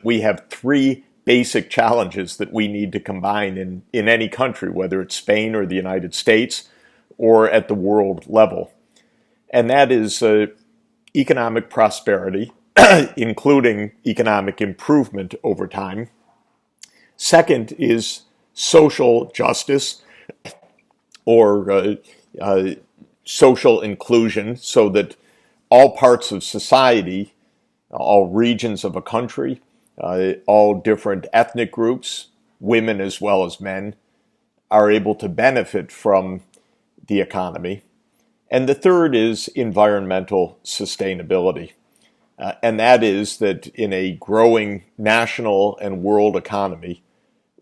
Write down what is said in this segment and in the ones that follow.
we have three basic challenges that we need to combine in any country, whether it's Spain or the United States or at the world level. And that is economic prosperity, including economic improvement over time. Second is social justice, or social inclusion, so that all parts of society, all regions of a country, all different ethnic groups, women as well as men, are able to benefit from the economy. And the third is environmental sustainability. And that is that in a growing national and world economy,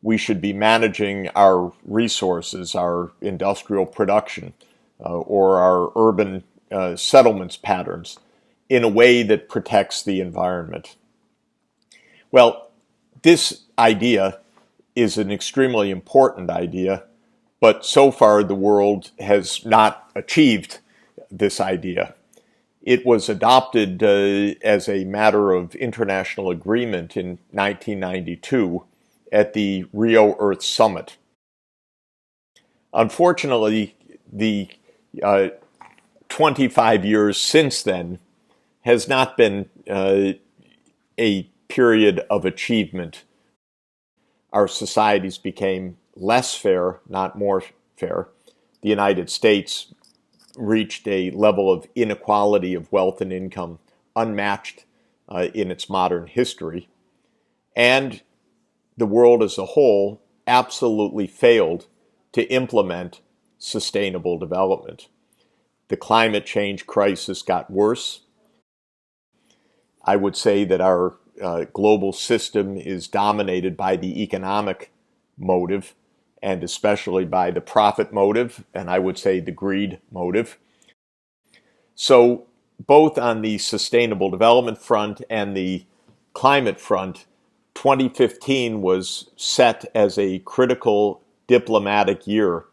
we should be managing our resources, our industrial production, or our urban settlements patterns in a way that protects the environment. Well, this idea is an extremely important idea, but so far the world has not achieved this idea. It was adopted as a matter of international agreement in 1992 at the Rio Earth Summit. Unfortunately, the 25 years since then has not been a period of achievement. Our societies became less fair, not more fair. The United States reached a level of inequality of wealth and income unmatched in its modern history. And the world as a whole absolutely failed to implement sustainable development. The climate change crisis got worse. I would say that our global system is dominated by the economic motive, and especially by the profit motive, and I would say the greed motive. So both on the sustainable development front and the climate front, 2015 was set as a critical diplomatic year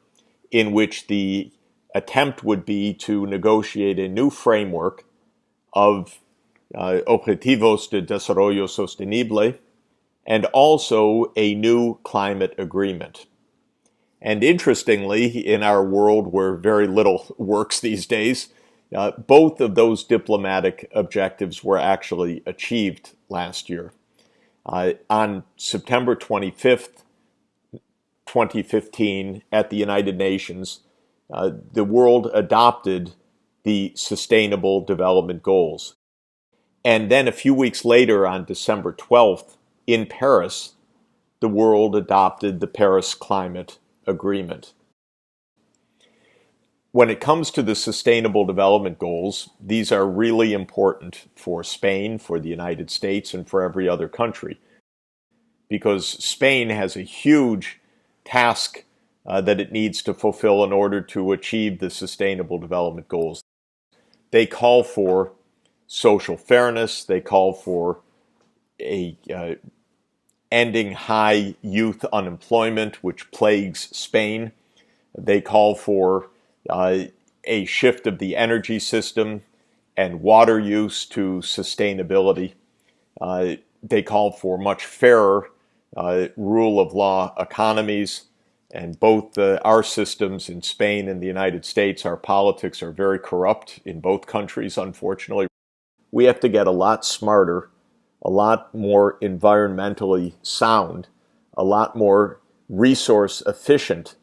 in which the attempt would be to negotiate a new framework of Objetivos de Desarrollo Sostenible and also a new climate agreement. And interestingly, in our world where very little works these days, both of those diplomatic objectives were actually achieved last year. On September 25th, 2015, at the United Nations, the world adopted the Sustainable Development Goals. And then a few weeks later, on December 12th, in Paris, the world adopted the Paris Climate Agreement. When it comes to the Sustainable Development Goals, these are really important for Spain, for the United States, and for every other country, because Spain has a huge task that it needs to fulfill in order to achieve the Sustainable Development Goals. They call for social fairness. They call for ending high youth unemployment, which plagues Spain. They call for a shift of the energy system and water use to sustainability. They call for much fairer rule of law economies. And both our systems in Spain and the United States, our politics are very corrupt in both countries, unfortunately. We have to get a lot smarter, a lot more environmentally sound, a lot more resource efficient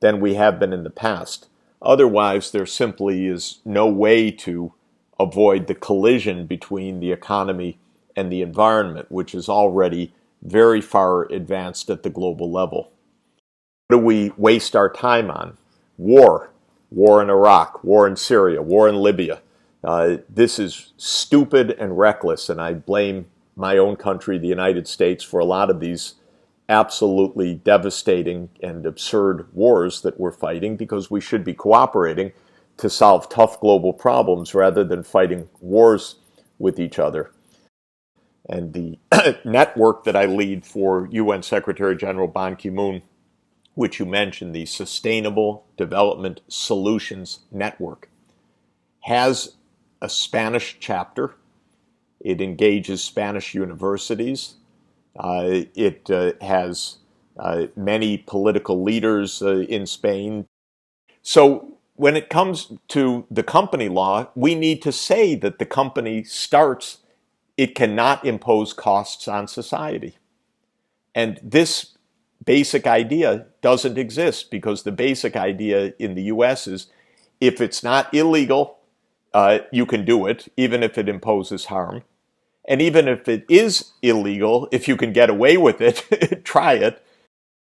than we have been in the past. Otherwise, there simply is no way to avoid the collision between the economy and the environment, which is already very far advanced at the global level. What do we waste our time on? War. War in Iraq, war in Syria, war in Libya. This is stupid and reckless, and I blame my own country, the United States, for a lot of these absolutely devastating and absurd wars that we're fighting, because we should be cooperating to solve tough global problems rather than fighting wars with each other. And the network that I lead for UN Secretary General Ban Ki-moon, which you mentioned, the Sustainable Development Solutions Network, has a Spanish chapter. It engages Spanish universities, It has many political leaders in Spain. So when it comes to the company law, we need to say that the company starts, it cannot impose costs on society. And this basic idea doesn't exist, because the basic idea in the US is if it's not illegal, you can do it, even if it imposes harm. And even if it is illegal, if you can get away with it, try it.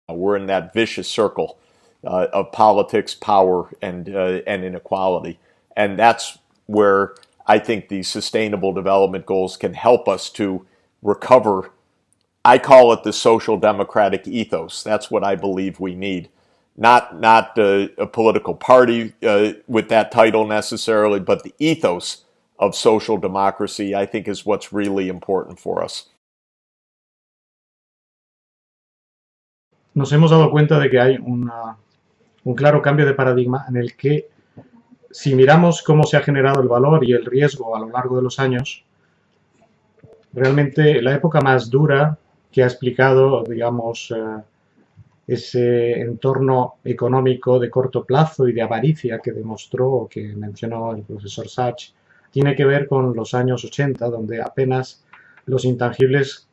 We're in that vicious circle of politics, power, and inequality. And that's where I think these Sustainable Development Goals can help us to recover. I call it the social democratic ethos. That's what I believe we need. Not a political party with that title necessarily, but the ethos of social democracy, I think, is what's really important for us. Nos hemos dado cuenta de que hay un claro cambio de paradigma en el que, si miramos cómo se ha generado el valor y el riesgo a lo largo de los años, realmente la época más dura que ha explicado, digamos, ese entorno económico de corto plazo y de avaricia que demostró o que mencionó el profesor Sachs, tiene que ver con los años 80, donde apenas los intangibles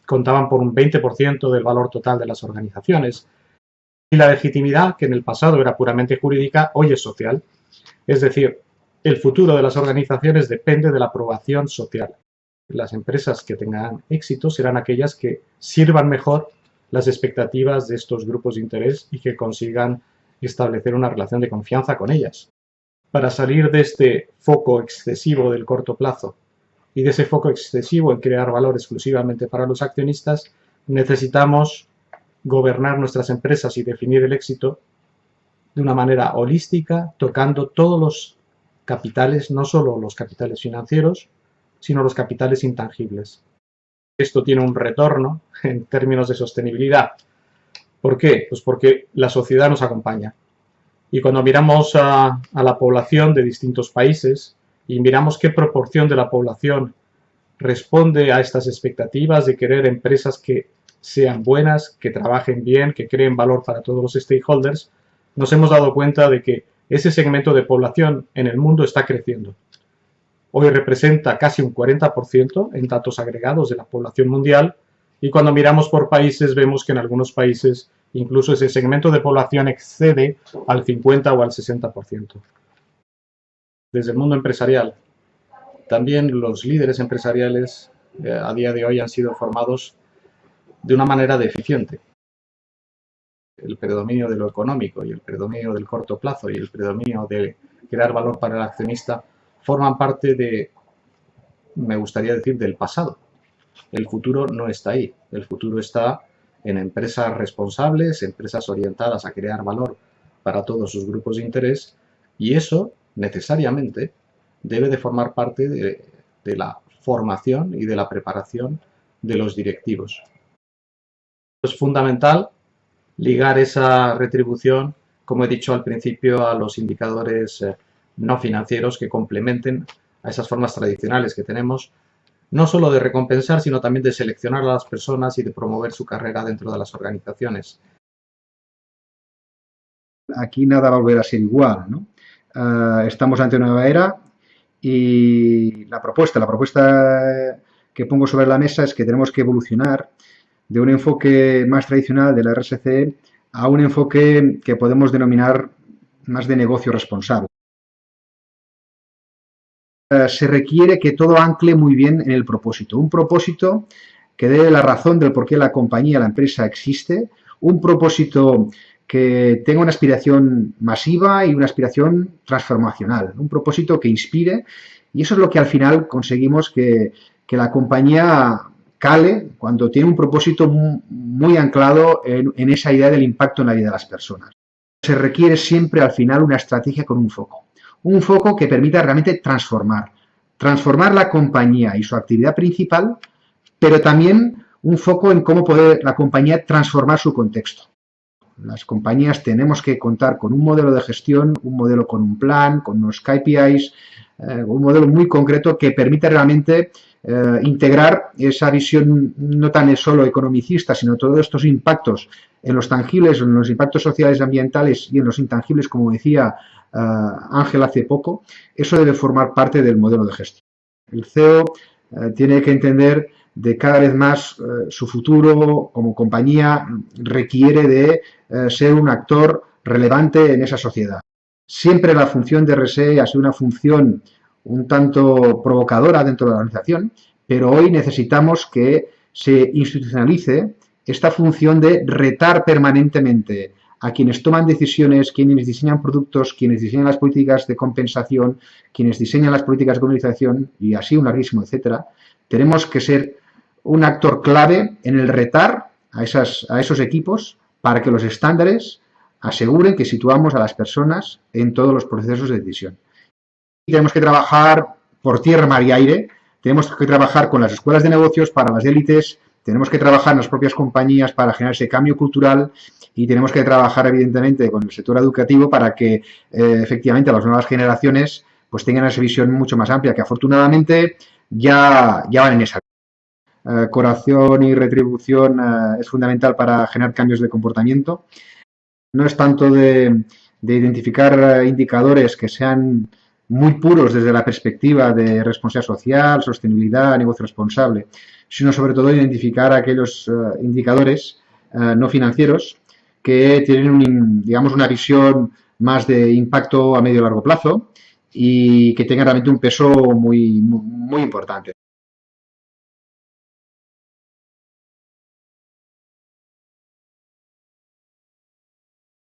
contaban por un 20% del valor total de las organizaciones. Y la legitimidad, que en el pasado era puramente jurídica, hoy es social. Es decir, el futuro de las organizaciones depende de la aprobación social. Las empresas que tengan éxito serán aquellas que sirvan mejor las expectativas de estos grupos de interés y que consigan establecer una relación de confianza con ellas. Para salir de este foco excesivo del corto plazo y de ese foco excesivo en crear valor exclusivamente para los accionistas, necesitamos gobernar nuestras empresas y definir el éxito de una manera holística, tocando todos los capitales, no solo los capitales financieros, sino los capitales intangibles. Esto tiene un retorno en términos de sostenibilidad. ¿Por qué? Pues porque la sociedad nos acompaña. Y cuando miramos a la población de distintos países y miramos qué proporción de la población responde a estas expectativas de querer empresas que sean buenas, que trabajen bien, que creen valor para todos los stakeholders, nos hemos dado cuenta de que ese segmento de población en el mundo está creciendo. Hoy representa casi un 40% en datos agregados de la población mundial, y cuando miramos por países vemos que en algunos países incluso ese segmento de población excede al 50 o al 60%. Desde el mundo empresarial, también los líderes empresariales a día de hoy han sido formados de una manera deficiente. El predominio de lo económico y el predominio del corto plazo y el predominio de crear valor para el accionista forman parte de, me gustaría decir, del pasado. El futuro no está ahí. El futuro está en empresas responsables, empresas orientadas a crear valor para todos sus grupos de interés, y eso necesariamente debe de formar parte de la formación y de la preparación de los directivos. Es fundamental ligar esa retribución, como he dicho al principio, a los indicadores no financieros que complementen a esas formas tradicionales que tenemos, no solo de recompensar, sino también de seleccionar a las personas y de promover su carrera dentro de las organizaciones. Aquí nada va a volver a ser igual, ¿no? Estamos ante una nueva era y la propuesta que pongo sobre la mesa es que tenemos que evolucionar de un enfoque más tradicional de la RSC a un enfoque que podemos denominar más de negocio responsable. Se requiere que todo ancle muy bien en el propósito. Un propósito que dé la razón del por qué la compañía, la empresa existe. Un propósito que tenga una aspiración masiva y una aspiración transformacional. Un propósito que inspire. Y eso es lo que al final conseguimos que la compañía cale cuando tiene un propósito muy anclado en esa idea del impacto en la vida de las personas. Se requiere siempre al final una estrategia con un foco. Un foco que permita realmente transformar la compañía y su actividad principal, pero también un foco en cómo poder la compañía transformar su contexto. las compañías tenemos que contar con un modelo de gestión, un modelo con un plan, con unos KPIs, un modelo muy concreto que permita realmente integrar esa visión no tan solo economicista, sino todos estos impactos en los tangibles, en los impactos sociales y ambientales y en los intangibles, como decía Ángel hace poco. Eso debe formar parte del modelo de gestión. El CEO tiene que entender de cada vez más su futuro como compañía requiere de ser un actor relevante en esa sociedad. Siempre la función de DIRSE ha sido una función un tanto provocadora dentro de la organización, pero hoy necesitamos que se institucionalice esta función de retar permanentemente a quienes toman decisiones, quienes diseñan productos, quienes diseñan las políticas de compensación, quienes diseñan las políticas de comunicación y así un larguísimo etcétera. Tenemos que ser un actor clave en el retar a esos equipos para que los estándares aseguren que situamos a las personas en todos los procesos de decisión. Y tenemos que trabajar por tierra, mar y aire. Tenemos que trabajar con las escuelas de negocios para las élites. Tenemos que trabajar en las propias compañías para generar ese cambio cultural y tenemos que trabajar, evidentemente, con el sector educativo para que, efectivamente, las nuevas generaciones pues tengan esa visión mucho más amplia, que afortunadamente ya van en esa. Coración y retribución es fundamental para generar cambios de comportamiento. No es tanto de identificar indicadores que sean muy puros desde la perspectiva de responsabilidad social, sostenibilidad, negocio responsable, sino sobre todo identificar aquellos indicadores no financieros que tienen digamos una visión más de impacto a medio y largo plazo y que tengan realmente un peso muy importante.